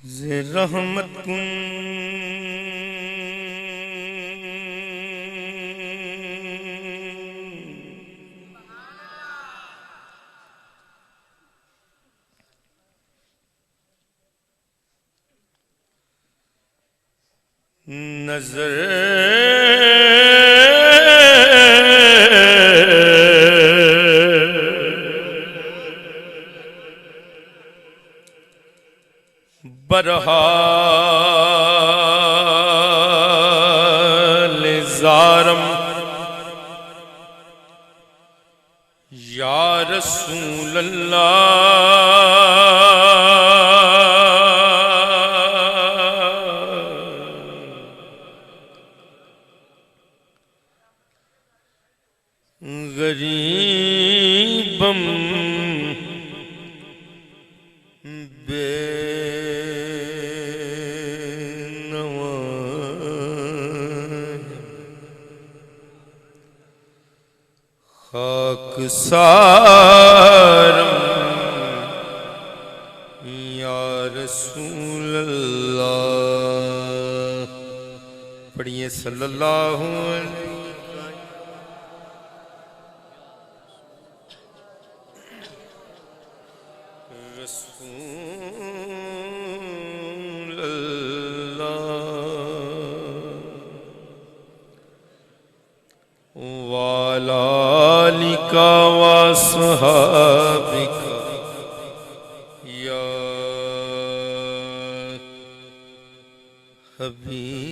ز رحمت کن نظر برحال زارم یا رسول اللہ غریبم بے خاکسارم یا رسول اللہ پڑھیے صلی اللہ علیہ رسول اللہ وعلی آلک واصحابک یا حبیب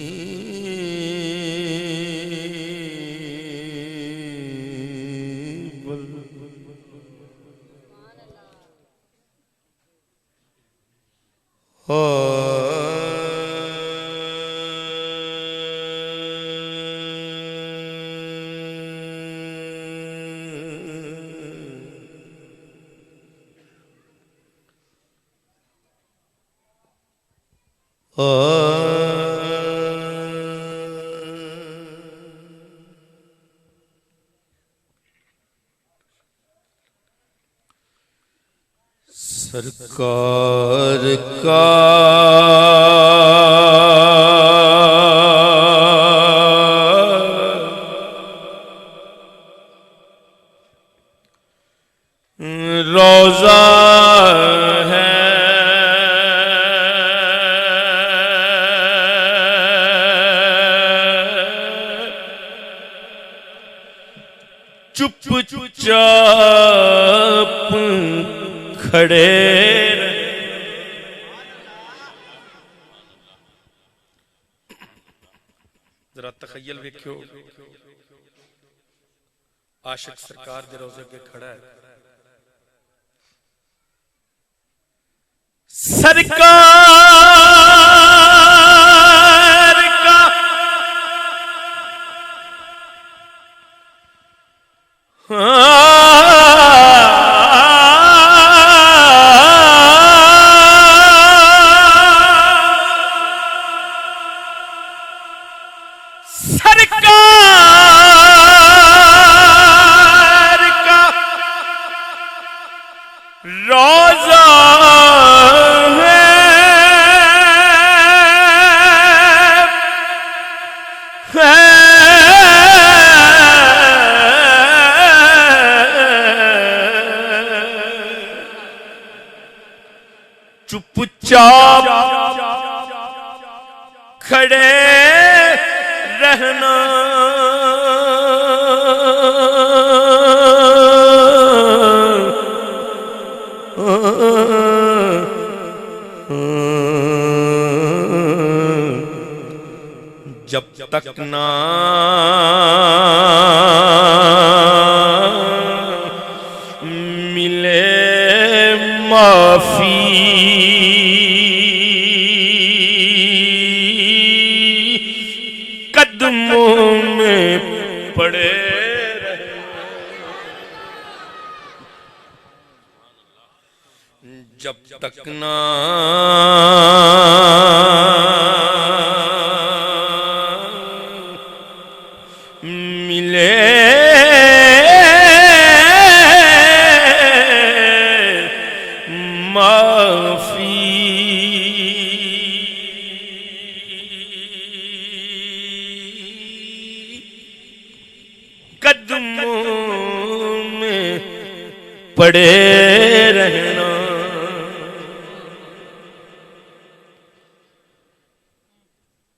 سرکار کا روضہ ہے چپ چاپ کھڑے ذرا تخیل ویکھو عاشق سرکار دے روزے کے کھڑا ہے سرکار کا روضہ چپ چاپ کھڑے رہنا جب تک نہ ملے معافی قدموں میں پڑے رہے جب تک نہ ملے معافی پڑے رہنا۔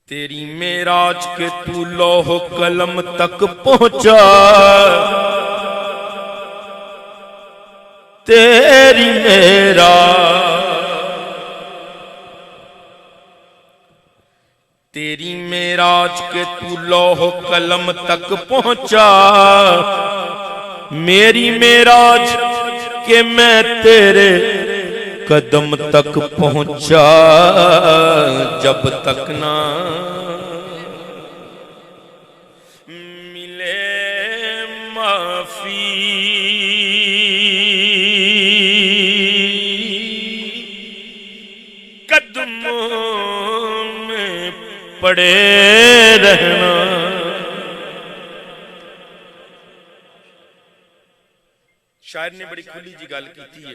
تیری معراج کے تو لوح قلم تک پہنچا، تیری معراج کے تو لوح قلم تک پہنچا، میری معراج کہ میں تیرے قدم تک پہنچا، جب تک نہ ملے معافی قدموں میں پڑے رہنا۔ شاعر نے بڑی کھلی جی گل کی ہے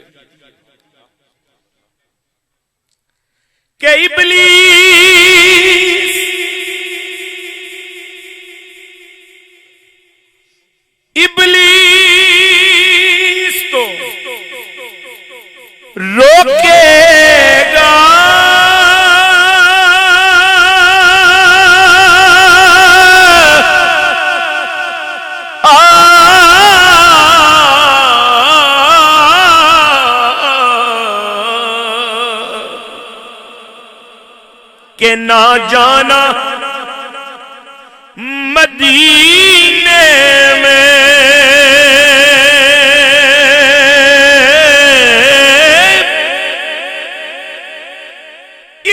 کہ ابلیس تو روکے گا کہ نہ جانا مدینے میں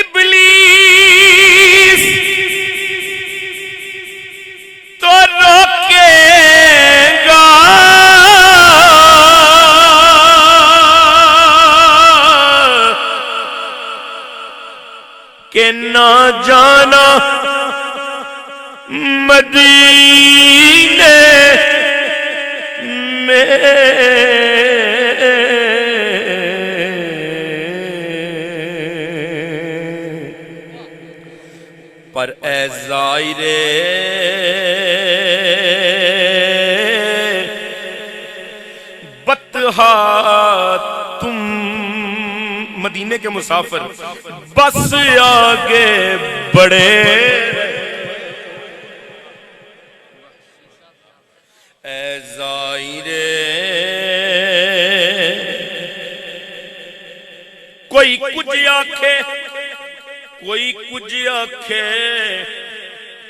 ابلیس تو روکے گا، کہ نہ جانا مدینے میں پر اے زائرے بطحا تم مدینے کے مسافر بس آگے بڑھے، اے زائرے کوئی کچھ آکھے کوئی کچھ آکھے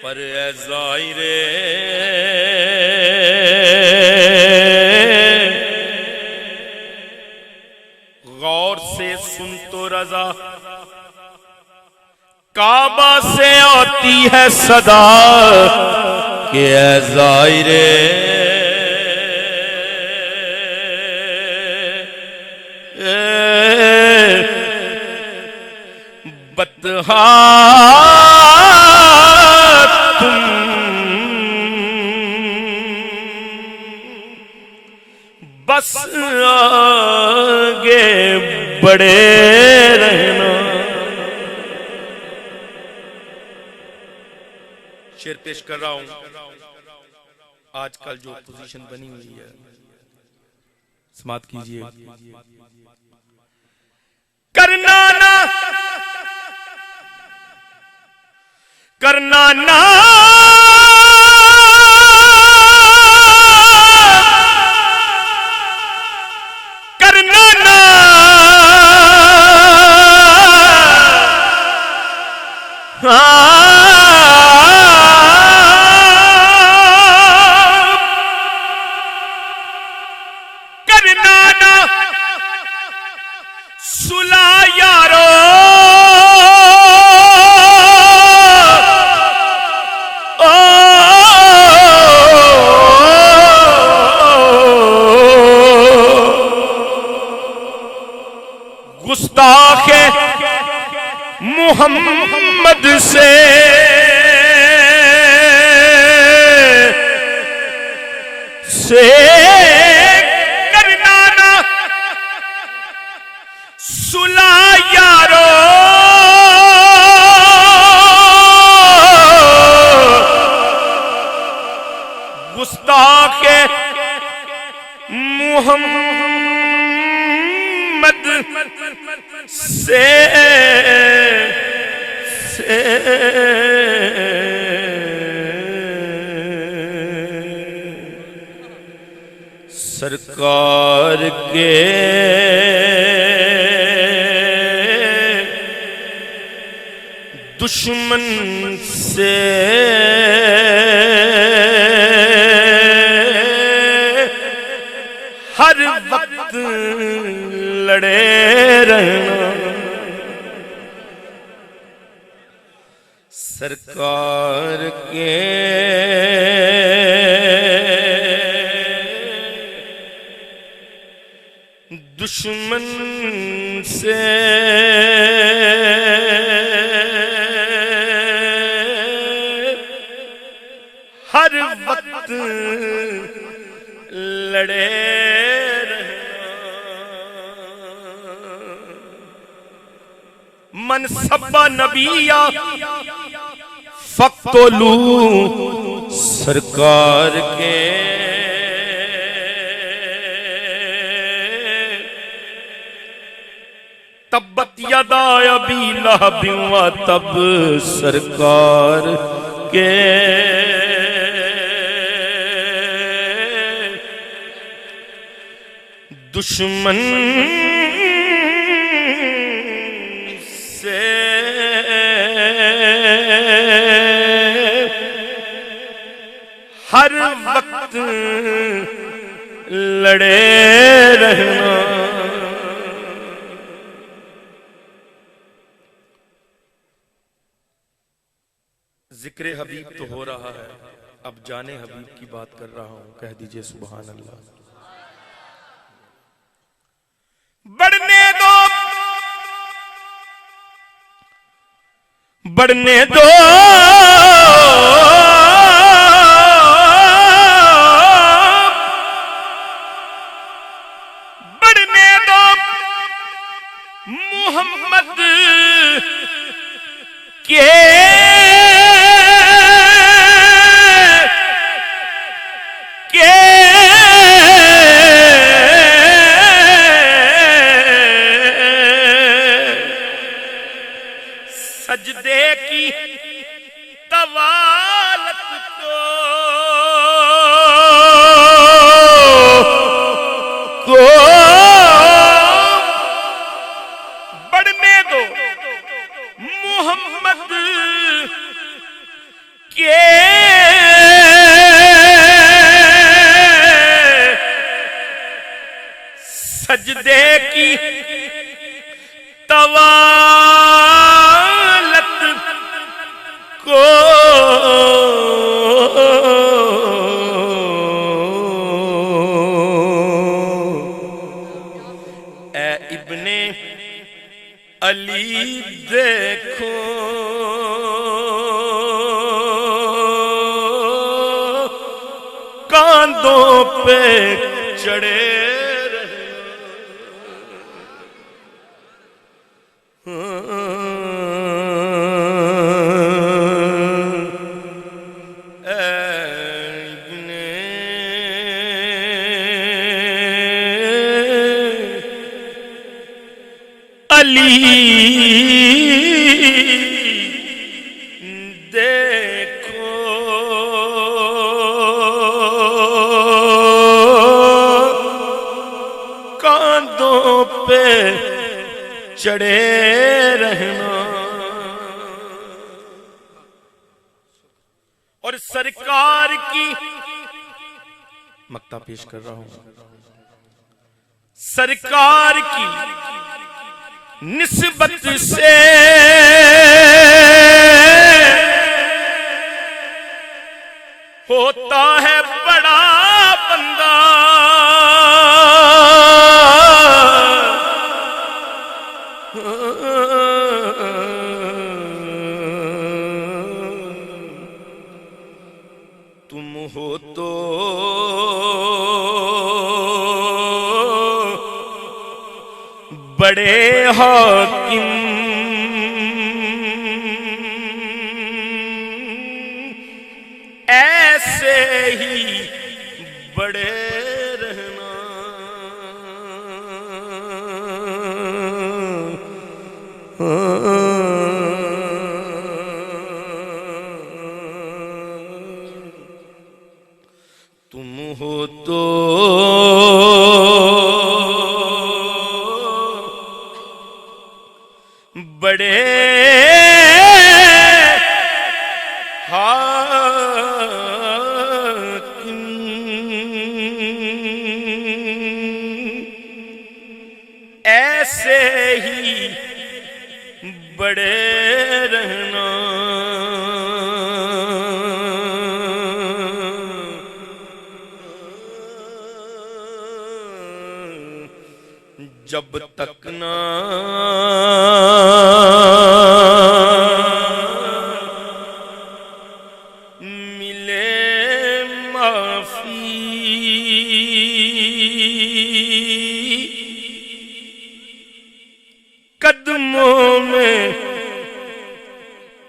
پر اے زائرے غور سے سن تو رضا، کعبہ سے آتی ہے صدا کہ اے زائرے بطحا تم بس آگے بڑھے رہنا۔ شعر پیش کر رہا ہوں، آج کل جو پوزیشن بنی ہوئی ہے سماعت کیجئے۔ کرنا نہ کرنا نہ کرنا نہ کرنا نہ سلا یارو گستاخ محمد سے کرنا نہ سلا یارو گستاخ محمد سے سرکار کے دشمن سے ہر وقت لڑے رہنا، سرکار کے دشمن سے ہر وقت لڑے من سب نبیا فاقتلوا، سرکار کے تبت یدا ابی لہب وتب، سرکار کے دشمن سے ہر وقت لڑے رہنا۔ ذکر حبیب تو ہو رہا ہے، اب جانے حبیب کی بات کر رہا ہوں، کہہ دیجئے سبحان اللہ۔ بڑھنے دو بڑھنے دو بڑھنے دو محمد کے سجدے کی طوالت کو بڑھنے دو محمد کے سجدے کی طوالت کو اے ابن علی دیکھو کاندھوں پہ چڑھے علی دیکھو کاندھوں پہ چڑھے رہنا، اور سرکار کی مقطع پیش کر رہا ہوں، سرکار کی نسبت سے ہوتا ہے بڑا بندہ، تم ہو تو بڑے حاکم، ایسے ہی بڑے رہنا،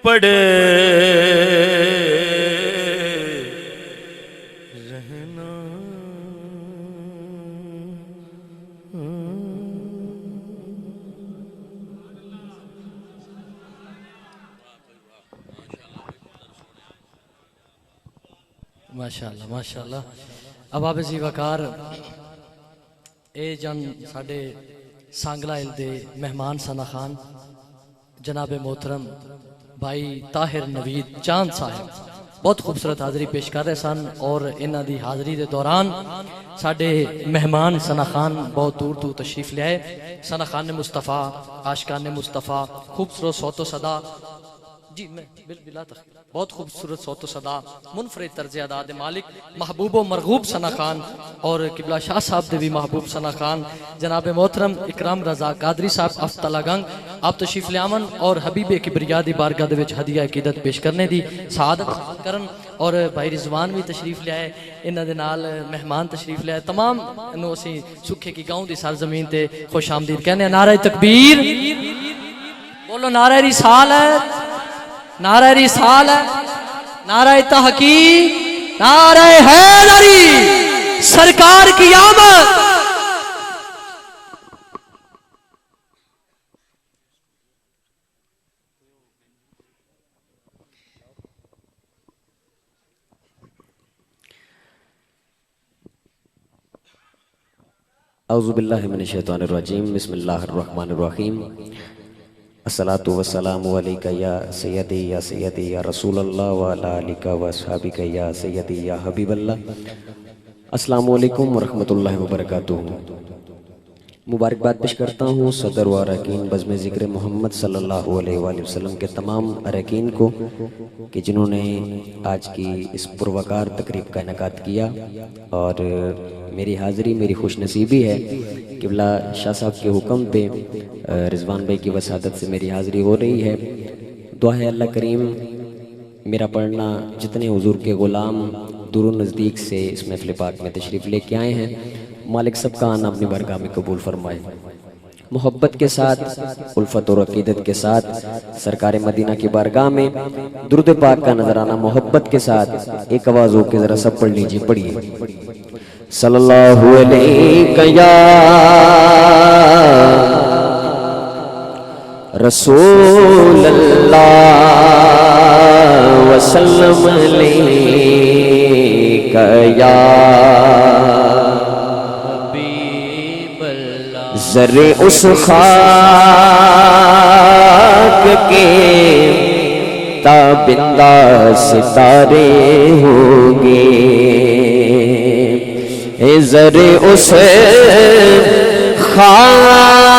پڑے رہنا ماشاءاللہ ماشاءاللہ۔ اب آپ زی وقار اے جان ساڑھے سانگلہ دے مہمان ثنا خان جناب محترم بھائی طاہر نوید چاند صاحب بہت خوبصورت حاضری پیش کر رہے سن، اور انہاں دی حاضری دے دوران ساڑھے مہمان ثنا خان بہت دور تو تشریف لے آئے۔ ثنا خان مصطفیٰ، عاشقان مصطفیٰ، خوبصورت صوت و صدا، جی میں بلا تخیر، بہت خوبصورت صوت و صدا، منفرد طرز ادا دے مالک محبوب و مرغوب ثنا خان، اور قبلہ شاہ صاحب دے بھی محبوب ثنا خان جناب محترم اکرام رضا قادری صاحب افتالہ گنگ آپ تشریف لے آمن اور حبیب کبریا دی بارگاہ دے وچ ہدیہ عقیدت پیش کرنے دی سعادت کرن، اور بھائی رضوان بھی تشریف لے آئے، انہاں دے نال مہمان تشریف لے آئے، تمام انہوں اسی سکھے کی گاؤں دی سرزمین تے خوش آمدید کہنے ہیں۔ نعرہ تکبیر، بولو نعرہ رسالت، نعرہ رسالت، نعرہ تحقیق، نعرہ حیدری، سرکار کی آمد۔ اعوذ باللہ من الشیطان الرجیم، بسم اللہ الرحمن الرحیم۔ الصلاة والسلام علیکہ یا سیدی یا سیدی یا رسول اللہ وعلا آلکہ و اصحابکہ یا سیدی یا حبیب اللہ۔ السلام علیکم ورحمۃ اللہ وبرکاتہ۔ مبارکباد پیش کرتا ہوں صدر و اراکین بزم ذکر محمد صلی اللہ علیہ وآلہ وسلم کے تمام اراکین کو کہ جنہوں نے آج کی اس پروقار تقریب کا انعقاد کیا، اور میری حاضری میری خوش نصیبی ہے۔ قبلہ شاہ صاحب کے حکم پہ رضوان بھائی کی وسادت سے میری حاضری ہو رہی ہے۔ دعا ہے اللہ کریم میرا پڑھنا جتنے حضور کے غلام دور و نزدیک سے اس محفل پاک میں تشریف لے کے آئے ہیں، مالک سب کا آنا اپنی بارگاہ میں قبول فرمائے۔ محبت کے ساتھ، الفت اور عقیدت کے ساتھ سرکار مدینہ کی بارگاہ میں درود پاک کا نظرانہ محبت کے ساتھ ایک آواز ہو کے ذرا سب پڑھ لیجیے، پڑھیے۔ صلی اللہ علیہ یا رسول اللہ وسلم علیہ یا ذرے اس خاک کے تابندہ ستارے ہوں گے، ذرے اس خاک